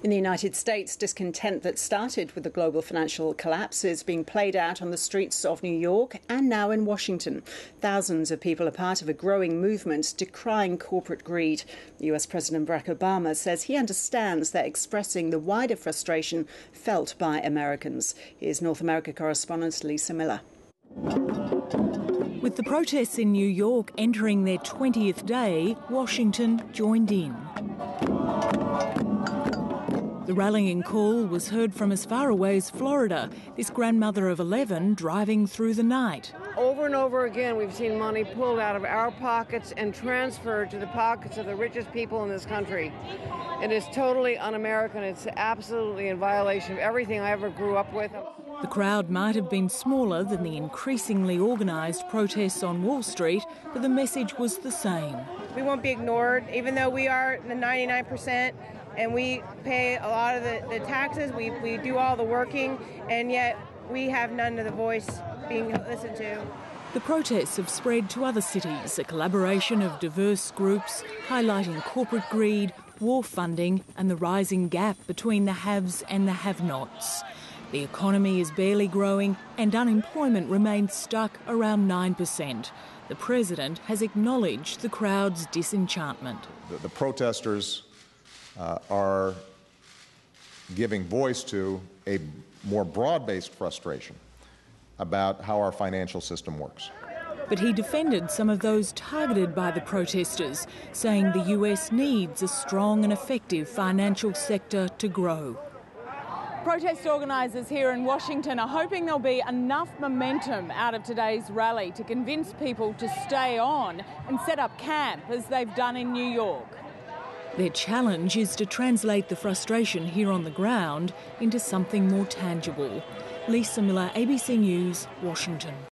In the United States, discontent that started with the global financial collapse is being played out on the streets of New York and now in Washington. Thousands of people are part of a growing movement decrying corporate greed. US President Barack Obama says he understands they're expressing the wider frustration felt by Americans. Here's North America correspondent Lisa Miller. With the protests in New York entering their 20th day, Washington joined in. The rallying call was heard from as far away as Florida, this grandmother of 11 driving through the night. Over and over again, we've seen money pulled out of our pockets and transferred to the pockets of the richest people in this country. It is totally un-American. It's absolutely in violation of everything I ever grew up with. The crowd might have been smaller than the increasingly organised protests on Wall Street, but the message was the same. We won't be ignored, even though we are the 99%. And we pay a lot of the taxes, we do all the working, and yet we have none of the voice being listened to. The protests have spread to other cities, a collaboration of diverse groups highlighting corporate greed, war funding and the rising gap between the haves and the have-nots. The economy is barely growing and unemployment remains stuck around 9%. The President has acknowledged the crowd's disenchantment. The protesters are giving voice to a more broad-based frustration about how our financial system works. But he defended some of those targeted by the protesters, saying the US needs a strong and effective financial sector to grow. Protest organisers here in Washington are hoping there'll be enough momentum out of today's rally to convince people to stay on and set up camp as they've done in New York. Their challenge is to translate the frustration here on the ground into something more tangible. Lisa Miller, ABC News, Washington.